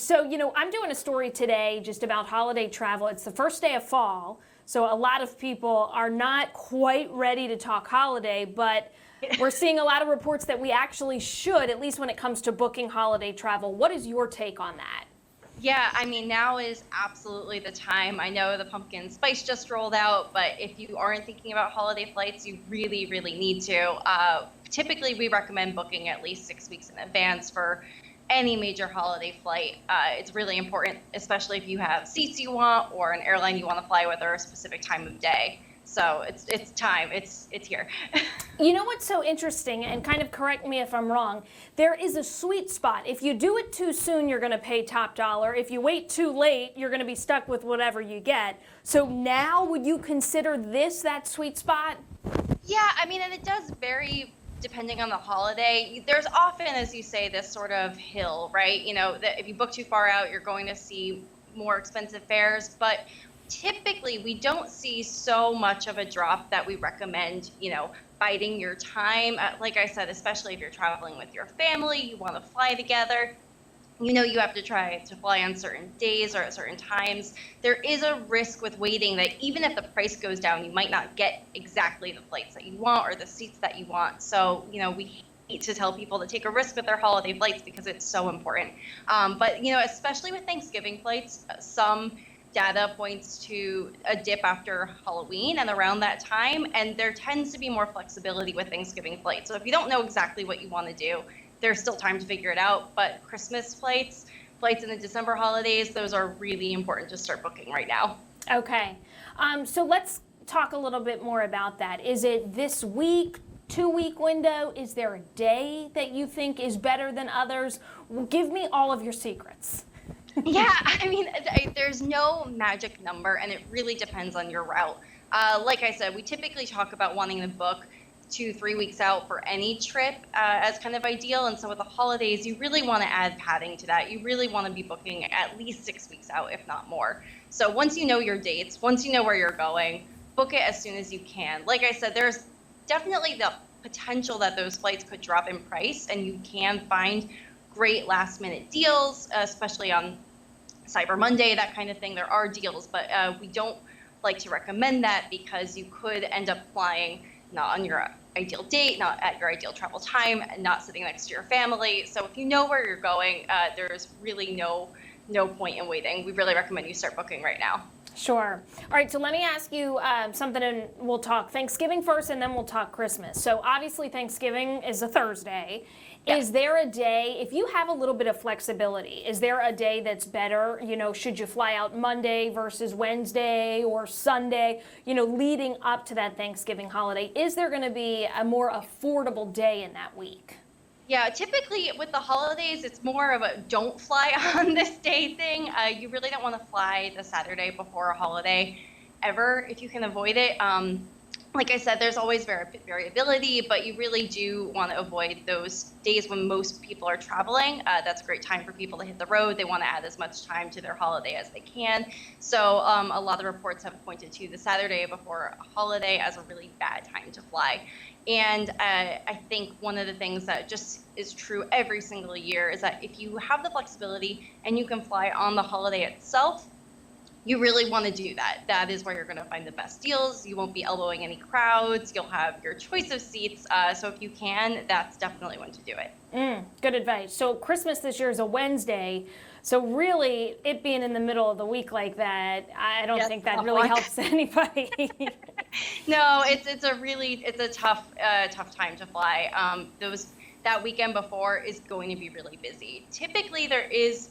So, I'm doing a story today just about holiday travel. It's the first day of fall, so a lot of people are not quite ready to talk holiday, but we're seeing a lot of reports that we actually should, at least when it comes to booking holiday travel. What is your take on that? Yeah, I mean, now is absolutely the time. I know the pumpkin spice just rolled out, but if you aren't thinking about holiday flights, you really, really need to. Typically, we recommend booking at least 6 weeks in advance for any major holiday flight. It's really important, especially if you have seats you want or an airline you want to fly with or a specific time of day. So it's time. It's here. You know what's so interesting, and kind of correct me if I'm wrong, there is a sweet spot. If you do it too soon, you're going to pay top dollar. If you wait too late, you're going to be stuck with whatever you get. So now, would you consider this that sweet spot? Yeah, I mean, and it does vary depending on the holiday. There's often, as you say, this sort of hill, right? That if you book too far out, you're going to see more expensive fares, but typically we don't see so much of a drop that we recommend, biding your time. Like I said, especially if you're traveling with your family, you want to fly together. You have to try to fly on certain days or at certain times. There is a risk with waiting that even if the price goes down, you might not get exactly the flights that you want or the seats that you want. So, we hate to tell people to take a risk with their holiday flights because it's so important. But, especially with Thanksgiving flights, some data points to a dip after Halloween and around that time, and there tends to be more flexibility with Thanksgiving flights. So if you don't know exactly what you want to do, there's still time to figure it out. But Christmas flights in the December holidays, those are really important to start booking right now. Okay. So let's talk a little bit more about that. Is it this week, 2-week window? Is there a day that you think is better than others? Give me all of your secrets. Yeah, I mean, there's no magic number, and it really depends on your route. Like I said, we typically talk about wanting to book 2-3 weeks out for any trip as kind of ideal. And so with the holidays, you really want to add padding to that. You really want to be booking at least 6 weeks out, if not more. So once you know your dates, once you know where you're going, book it as soon as you can. Like I said, there's definitely the potential that those flights could drop in price, and you can find great last minute deals, especially on Cyber Monday, that kind of thing. There are deals, but we don't like to recommend that because you could end up flying not on your ideal date, not at your ideal travel time, and not sitting next to your family. So if you know where you're going, there's really no point in waiting. We really recommend you start booking right now. Sure. All right, so let me ask you something, and we'll talk Thanksgiving first, and then we'll talk Christmas. So obviously Thanksgiving is a Thursday. Yeah. Is there a day, if you have a little bit of flexibility, is there a day that's better? Should you fly out Monday versus Wednesday or Sunday, leading up to that Thanksgiving holiday? Is there going to be a more affordable day in that week? Yeah, typically with the holidays, it's more of a don't fly on this day thing. You really don't want to fly the Saturday before a holiday ever if you can avoid it. Like I said, there's always variability, but you really do want to avoid those days when most people are traveling. That's a great time for people to hit the road. They want to add as much time to their holiday as they can. So a lot of reports have pointed to the Saturday before a holiday as a really bad time to fly. And I think one of the things that just is true every single year is that if you have the flexibility and you can fly on the holiday itself, you really want to do that. That is where you're going to find the best deals. You won't be elbowing any crowds. You'll have your choice of seats. So if you can, that's definitely when to do it. Good advice. So Christmas this year is a Wednesday. So really, it being in the middle of the week like that, I don't think that really helps anybody. No, it's a tough time to fly. That weekend before is going to be really busy. Typically, there is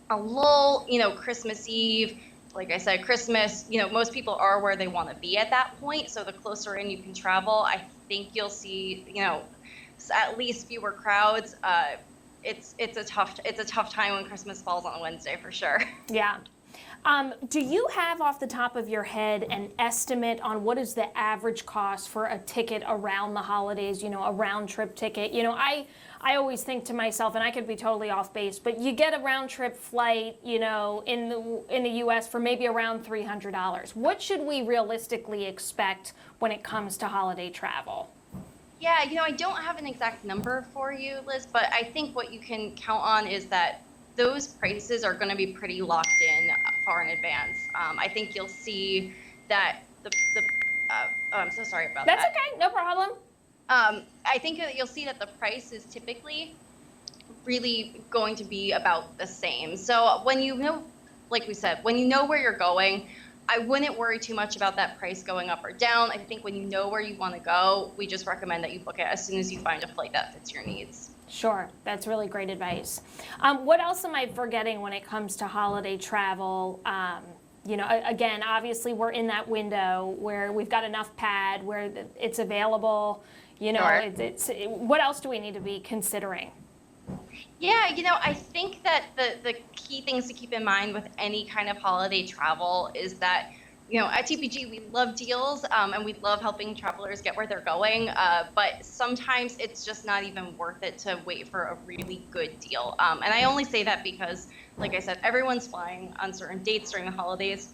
a lull. Christmas Eve. Like I said, Christmas, most people are where they want to be at that point. So the closer in you can travel, I think you'll see, at least fewer crowds. It's a tough time when Christmas falls on a Wednesday for sure. Yeah. Do you have off the top of your head an estimate on what is the average cost for a ticket around the holidays, a round trip ticket? I always think to myself, and I could be totally off base, but you get a round trip flight, in the U.S. for maybe around $300. What should we realistically expect when it comes to holiday travel? Yeah, I don't have an exact number for you, Liz, but I think what you can count on is that those prices are going to be pretty locked in far in advance. I think you'll see that oh, I'm so sorry about That's that. okay, no problem. I think that you'll see that the price is typically really going to be about the same. So when you know, like we said, when you know where you're going, I wouldn't worry too much about that price going up or down. I think when you know where you want to go, we just recommend that you book it as soon as you find a flight that fits your needs. Sure, that's really great advice. What else am I forgetting when it comes to holiday travel? Again, obviously we're in that window where we've got enough pad, where it's available. Sure. What else do we need to be considering? Yeah, I think that the key things to keep in mind with any kind of holiday travel is that, at TPG, we love deals, and we love helping travelers get where they're going. But sometimes it's just not even worth it to wait for a really good deal. And I only say that because, like I said, everyone's flying on certain dates during the holidays.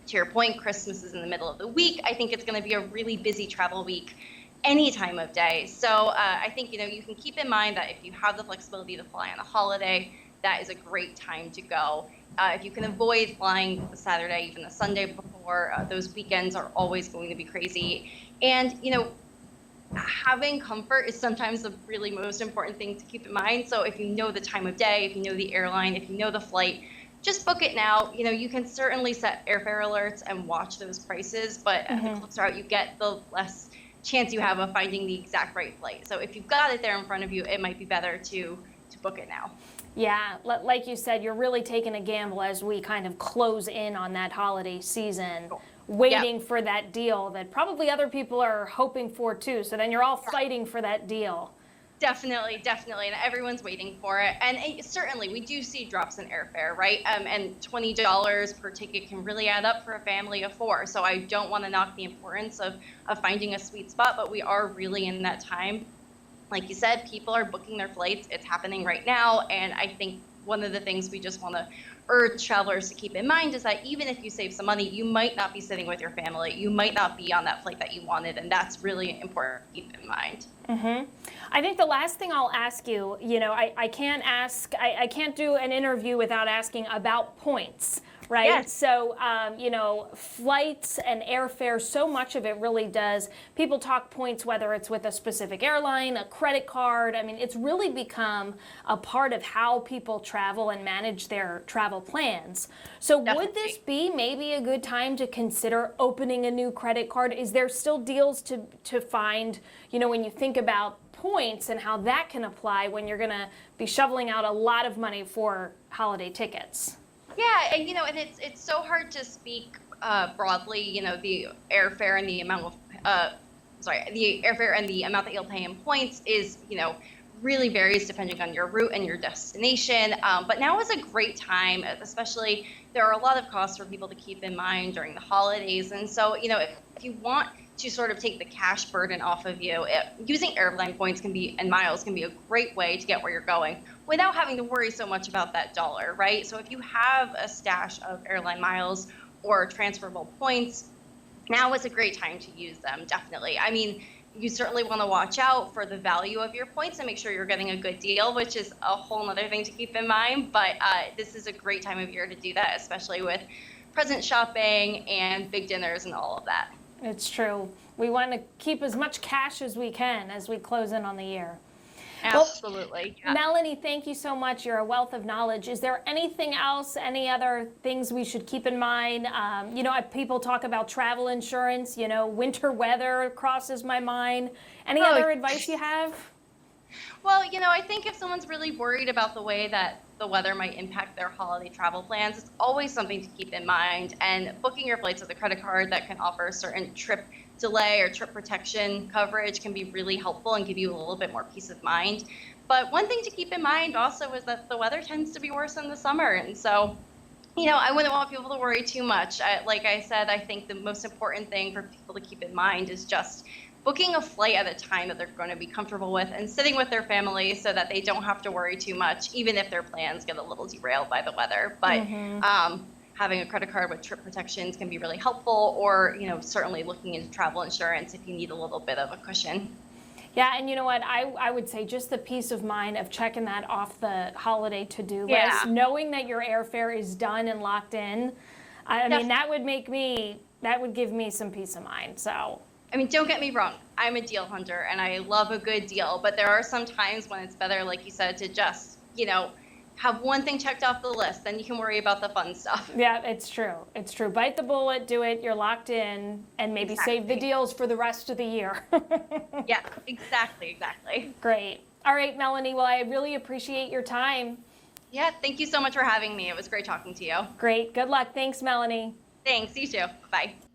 To your point, Christmas is in the middle of the week. I think it's going to be a really busy travel week any time of day. So I think, you can keep in mind that if you have the flexibility to fly on a holiday, that is a great time to go. If you can avoid flying the Saturday, even the Sunday before, those weekends are always going to be crazy. And, having comfort is sometimes the really most important thing to keep in mind. So if you know the time of day, if you know the airline, if you know the flight, just book it now. You can certainly set airfare alerts and watch those prices, but the closer out you get, the less chance you have of finding the exact right flight. So if you've got it there in front of you, it might be better to book it now. Yeah, like you said, you're really taking a gamble as we kind of close in on that holiday season, waiting for that deal that probably other people are hoping for too. So then you're all fighting for that deal. Definitely. And everyone's waiting for it. And certainly we do see drops in airfare, right? And $20 per ticket can really add up for a family of four. So I don't want to knock the importance of finding a sweet spot, but we are really in that time. Like you said, people are booking their flights. It's happening right now. And I think one of the things we just want to urge travelers to keep in mind is that even if you save some money, you might not be sitting with your family. You might not be on that flight that you wanted. And that's really important to keep in mind. I think the last thing I'll ask you, I can't do an interview without asking about points, right? Yes. So, flights and airfare, so much of it really does. People talk points, whether it's with a specific airline, a credit card. I mean, it's really become a part of how people travel and manage their travel plans. So would this be maybe a good time to consider opening a new credit card? Is there still deals to find, when you think about points and how that can apply when you're going to be shoveling out a lot of money for holiday tickets? Yeah, and and it's so hard to speak broadly. The airfare and the amount of the airfare and the amount that you'll pay in points is really varies depending on your route and your destination. But now is a great time, especially there are a lot of costs for people to keep in mind during the holidays. And so if you want to sort of take the cash burden off of you, using airline points and miles can be a great way to get where you're going without having to worry so much about that dollar, right? So if you have a stash of airline miles or transferable points, now is a great time to use them, definitely. I mean, you certainly want to watch out for the value of your points and make sure you're getting a good deal, which is a whole other thing to keep in mind. But this is a great time of year to do that, especially with present shopping and big dinners and all of that. It's true. We want to keep as much cash as we can as we close in on the year. Absolutely. Well, Melanie, thank you so much. You're a wealth of knowledge. Is there anything else, any other things we should keep in mind? People talk about travel insurance, winter weather crosses my mind. Any other advice you have? Well, I think if someone's really worried about the way that the weather might impact their holiday travel plans, it's always something to keep in mind. And booking your flights with a credit card that can offer a certain trip delay or trip protection coverage can be really helpful and give you a little bit more peace of mind. But one thing to keep in mind also is that the weather tends to be worse in the summer. And so, I wouldn't want people to worry too much. Like I said, I think the most important thing for people to keep in mind is just booking a flight at a time that they're going to be comfortable with and sitting with their family so that they don't have to worry too much, even if their plans get a little derailed by the weather. But having a credit card with trip protections can be really helpful, or certainly looking into travel insurance if you need a little bit of a cushion. Yeah, and you know what? I would say just the peace of mind of checking that off the holiday to-do list, Yeah. knowing that your airfare is done and locked in. I mean, that would give me some peace of mind. So. I mean, don't get me wrong. I'm a deal hunter and I love a good deal, but there are some times when it's better, like you said, to just, have one thing checked off the list, then you can worry about the fun stuff. Yeah, it's true. It's true. Bite the bullet, do it, you're locked in, and maybe save the deals for the rest of the year. Yeah, exactly. Great. All right, Melanie, well, I really appreciate your time. Yeah, thank you so much for having me. It was great talking to you. Great. Good luck. Thanks, Melanie. Thanks, you too. Bye.